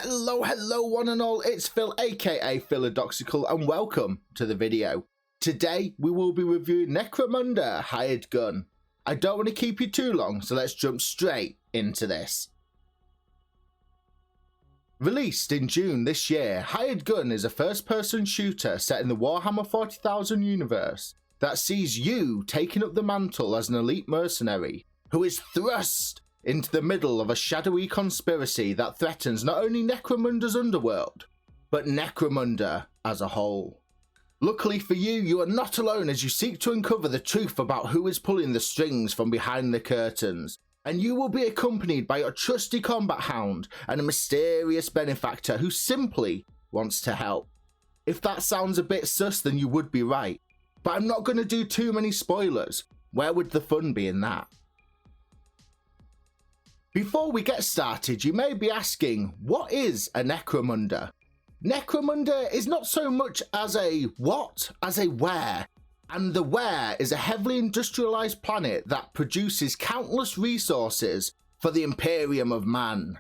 Hello one and all, it's Phil aka Philodoxical and welcome to the video. Today we will be reviewing Necromunda Hired Gun. I don't want to keep you too long, so let's jump straight into this. Released in June this year, Hired Gun is a first-person shooter set in the Warhammer 40,000 universe that sees you taking up the mantle as an elite mercenary who is thrust into the middle of a shadowy conspiracy that threatens not only Necromunda's underworld, but Necromunda as a whole. Luckily for you, you are not alone as you seek to uncover the truth about who is pulling the strings from behind the curtains, and you will be accompanied by your trusty combat hound and a mysterious benefactor who simply wants to help. If that sounds a bit sus, then you would be right, but I'm not going to do too many spoilers. Where would the fun be in that? Before we get started, you may be asking, what is a Necromunda? Necromunda is not so much as a what, as a where. And the where is a heavily industrialized planet that produces countless resources for the Imperium of Man.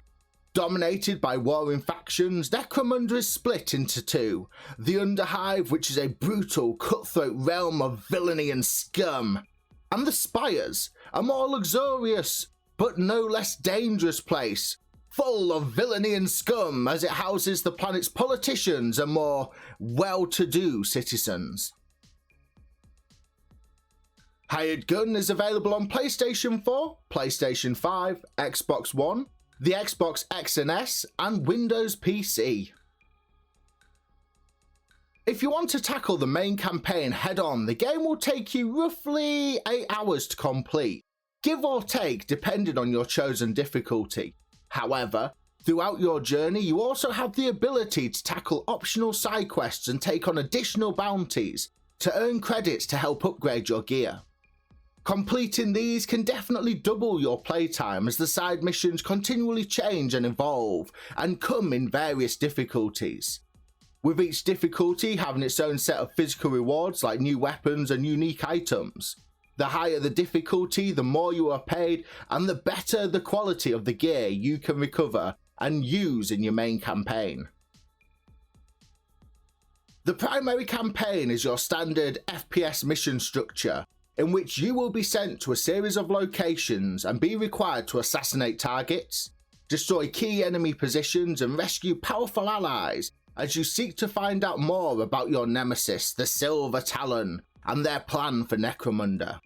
Dominated by warring factions, Necromunda is split into two. The Underhive, which is a brutal, cutthroat realm of villainy and scum. And the Spires, a more luxurious, but no less dangerous place, full of villainy and scum as it houses the planet's politicians and more well-to-do citizens. Hired Gun is available on PlayStation 4, PlayStation 5, Xbox One, the Xbox X and S, and Windows PC. If you want to tackle the main campaign head-on, the game will take you roughly 8 hours to complete, give or take depending on your chosen difficulty. However, throughout your journey you also have the ability to tackle optional side quests and take on additional bounties to earn credits to help upgrade your gear. Completing these can definitely double your playtime as the side missions continually change and evolve and come in various difficulties, with each difficulty having its own set of physical rewards like new weapons and unique items. The higher the difficulty, the more you are paid, and the better the quality of the gear you can recover and use in your main campaign. The primary campaign is your standard FPS mission structure, in which you will be sent to a series of locations and be required to assassinate targets, destroy key enemy positions, and rescue powerful allies as you seek to find out more about your nemesis, the Silver Talon, and their plan for Necromunda.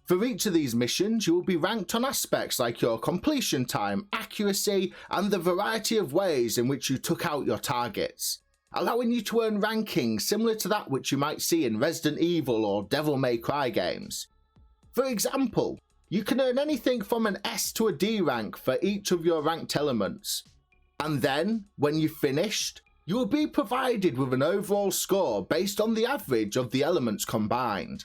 For each of these missions, you will be ranked on aspects like your completion time, accuracy, and the variety of ways in which you took out your targets, allowing you to earn rankings similar to that which you might see in Resident Evil or Devil May Cry games. For example, you can earn anything from an S to a D rank for each of your ranked elements, and then, when you've finished, you will be provided with an overall score based on the average of the elements combined.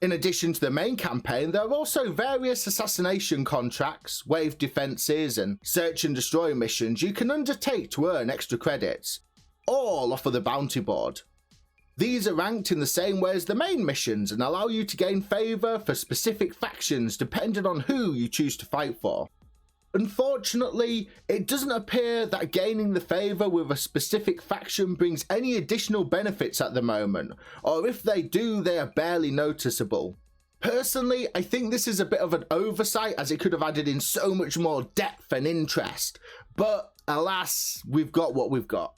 In addition to the main campaign, there are also various assassination contracts, wave defences, and search and destroy missions you can undertake to earn extra credits, all off of the bounty board. These are ranked in the same way as the main missions and allow you to gain favour for specific factions depending on who you choose to fight for. Unfortunately, it doesn't appear that gaining the favour with a specific faction brings any additional benefits at the moment, or if they do, they are barely noticeable. Personally, I think this is a bit of an oversight as it could have added in so much more depth and interest, but alas, we've got what we've got.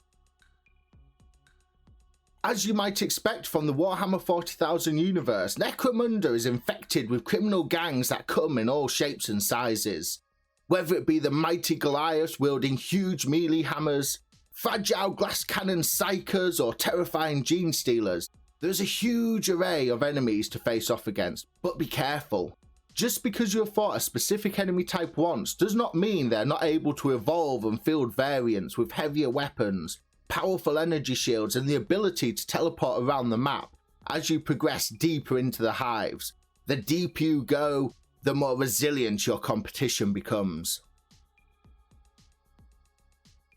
As you might expect from the Warhammer 40,000 universe, Necromunda is infected with criminal gangs that come in all shapes and sizes. Whether it be the mighty Goliaths wielding huge melee hammers, fragile glass cannon psychers, or terrifying gene stealers, there's a huge array of enemies to face off against. But be careful. Just because you have fought a specific enemy type once does not mean they're not able to evolve and field variants with heavier weapons, powerful energy shields, and the ability to teleport around the map as you progress deeper into the Hives. The deeper you go, the more resilient your competition becomes.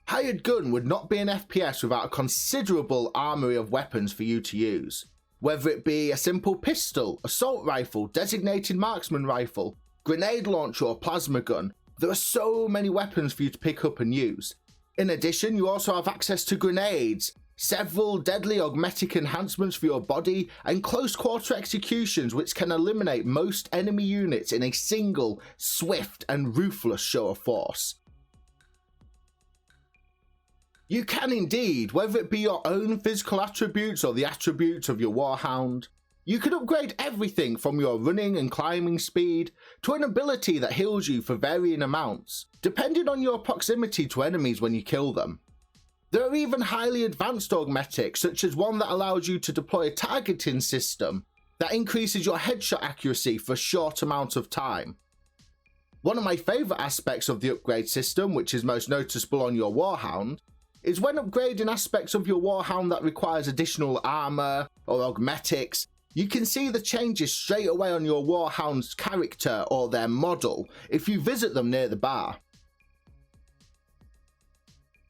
Hired Gun would not be an FPS without a considerable armory of weapons for you to use. Whether it be a simple pistol, assault rifle, designated marksman rifle, grenade launcher or plasma gun, There are so many weapons for you to pick up and use. In addition, you also have access to grenades, several deadly augmetic enhancements for your body, and close quarter executions which can eliminate most enemy units in a single, swift and ruthless show of force. You can indeed, whether it be your own physical attributes or the attributes of your Warhound, you can upgrade everything from your running and climbing speed to an ability that heals you for varying amounts, depending on your proximity to enemies when you kill them. There are even highly advanced augmetics, such as one that allows you to deploy a targeting system that increases your headshot accuracy for a short amount of time. One of my favourite aspects of the upgrade system, which is most noticeable on your Warhound, is when upgrading aspects of your Warhound that requires additional armour or augmetics. You can see the changes straight away on your Warhound's character or their model if you visit them near the bar.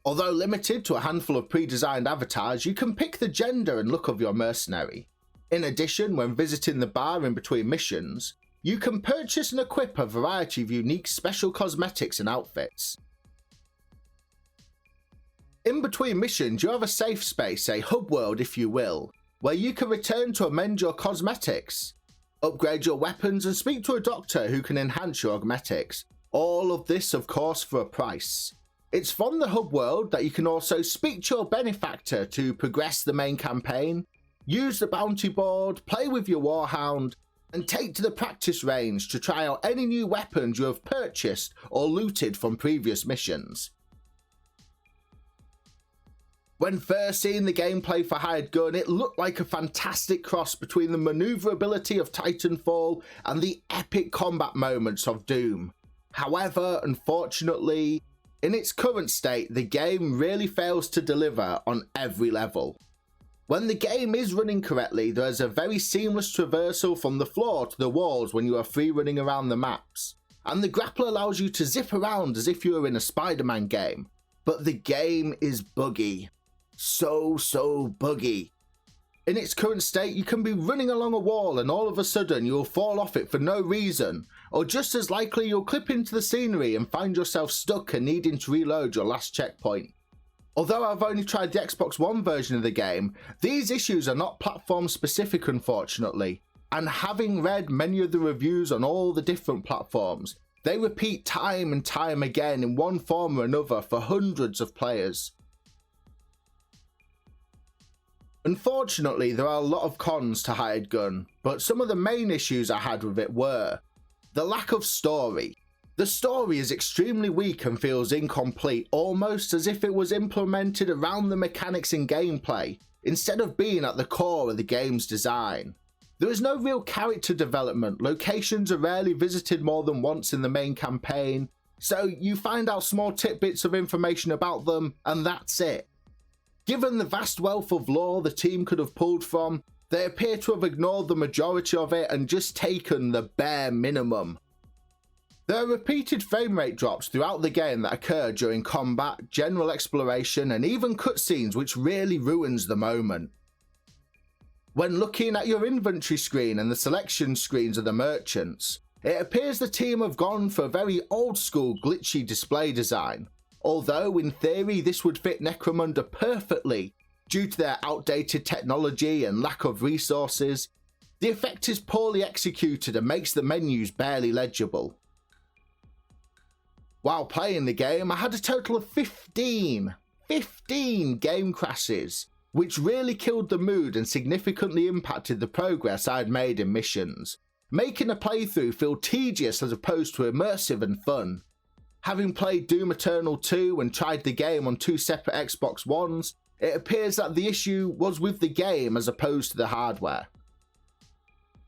Although limited to a handful of pre-designed avatars, you can pick the gender and look of your mercenary. In addition, when visiting the bar in between missions, you can purchase and equip a variety of unique special cosmetics and outfits. In between missions, you have a safe space, a hub world if you will, where you can return to amend your cosmetics, upgrade your weapons and speak to a doctor who can enhance your augmetics. All of this of course for a price. It's from the hub world that you can also speak to your benefactor to progress the main campaign, use the bounty board, play with your Warhound, and take to the practice range to try out any new weapons you have purchased or looted from previous missions. When first seeing the gameplay for Hired Gun, it looked like a fantastic cross between the maneuverability of Titanfall and the epic combat moments of Doom. However, unfortunately, in its current state, the game really fails to deliver on every level. When the game is running correctly, there is a very seamless traversal from the floor to the walls when you are free running around the maps, and the grapple allows you to zip around as if you were in a Spider-Man game. But the game is buggy. So buggy. In its current state, you can be running along a wall and all of a sudden you'll fall off it for no reason, or just as likely you'll clip into the scenery and find yourself stuck and needing to reload your last checkpoint. Although I've only tried the Xbox One version of the game, these issues are not platform specific unfortunately, and having read many of the reviews on all the different platforms, they repeat time and time again in one form or another for hundreds of players. Unfortunately, there are a lot of cons to Hired Gun, but some of the main issues I had with it were the lack of story. The story is extremely weak and feels incomplete, almost as if it was implemented around the mechanics and gameplay, instead of being at the core of the game's design. There is no real character development, locations are rarely visited more than once in the main campaign, so you find out small tidbits of information about them, and that's it. Given the vast wealth of lore the team could have pulled from, they appear to have ignored the majority of it and just taken the bare minimum. There are repeated frame rate drops throughout the game that occur during combat, general exploration, and even cutscenes, which really ruins the moment. When looking at your inventory screen and the selection screens of the merchants, it appears the team have gone for a very old school glitchy display design. Although in theory this would fit Necromunda perfectly due to their outdated technology and lack of resources, the effect is poorly executed and makes the menus barely legible. While playing the game, I had a total of 15 game crashes, which really killed the mood and significantly impacted the progress I'd made in missions, making a playthrough feel tedious as opposed to immersive and fun. Having played Doom Eternal 2 and tried the game on 2 separate Xbox Ones, it appears that the issue was with the game as opposed to the hardware.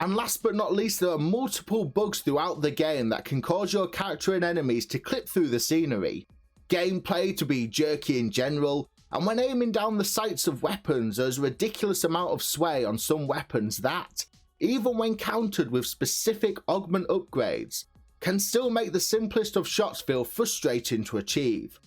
And last but not least, there are multiple bugs throughout the game that can cause your character and enemies to clip through the scenery, gameplay to be jerky in general, and when aiming down the sights of weapons there's a ridiculous amount of sway on some weapons that, even when countered with specific augment upgrades, can still make the simplest of shots feel frustrating to achieve.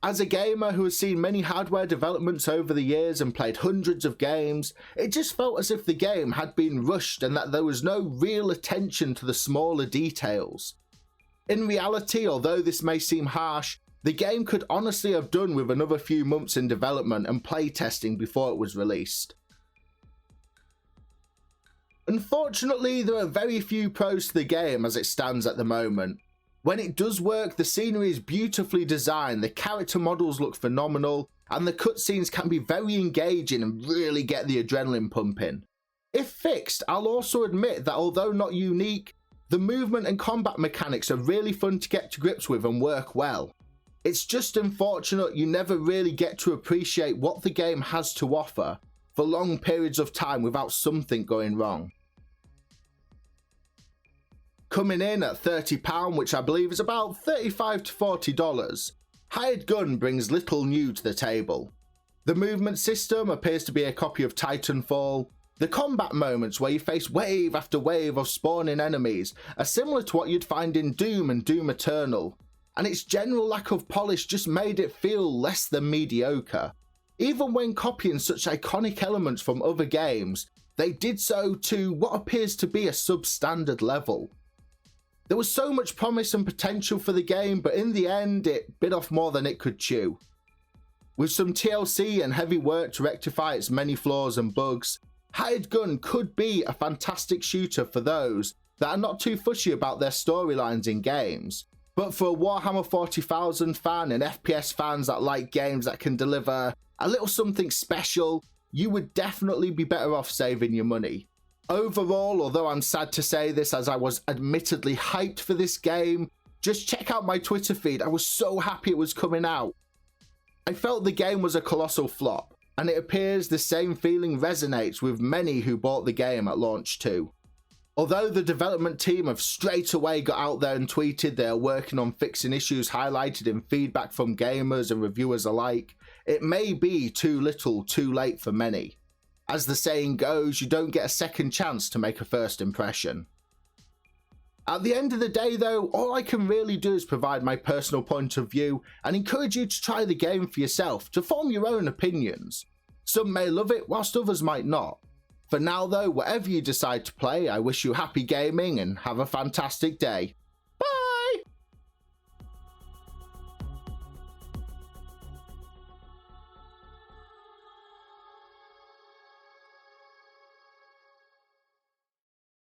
As a gamer who has seen many hardware developments over the years and played hundreds of games, it just felt as if the game had been rushed and that there was no real attention to the smaller details. In reality, although this may seem harsh, the game could honestly have done with another few months in development and playtesting before it was released. Unfortunately, there are very few pros to the game as it stands at the moment. When it does work, the scenery is beautifully designed, the character models look phenomenal, and the cutscenes can be very engaging and really get the adrenaline pumping. If fixed, I'll also admit that although not unique, the movement and combat mechanics are really fun to get to grips with and work well. It's just unfortunate you never really get to appreciate what the game has to offer for long periods of time without something going wrong. Coming in at £30, which I believe is about $35 to $40, Hired Gun brings little new to the table. The movement system appears to be a copy of Titanfall. The combat moments where you face wave after wave of spawning enemies are similar to what you'd find in Doom and Doom Eternal, and its general lack of polish just made it feel less than mediocre. Even when copying such iconic elements from other games, they did so to what appears to be a substandard level. There was so much promise and potential for the game, but in the end it bit off more than it could chew. With some TLC and heavy work to rectify its many flaws and bugs, Hired Gun could be a fantastic shooter for those that are not too fussy about their storylines in games. But for a Warhammer 40,000 fan and FPS fans that like games that can deliver a little something special, you would definitely be better off saving your money. Overall, although I'm sad to say this as I was admittedly hyped for this game, just check out my Twitter feed, I was so happy it was coming out. I felt the game was a colossal flop, and it appears the same feeling resonates with many who bought the game at launch too. Although the development team have straight away got out there and tweeted they are working on fixing issues highlighted in feedback from gamers and reviewers alike, it may be too little too late for many. As the saying goes, you don't get a second chance to make a first impression. At the end of the day though, all I can really do is provide my personal point of view and encourage you to try the game for yourself to form your own opinions. Some may love it whilst others might not. For now though, whatever you decide to play, I wish you happy gaming and have a fantastic day.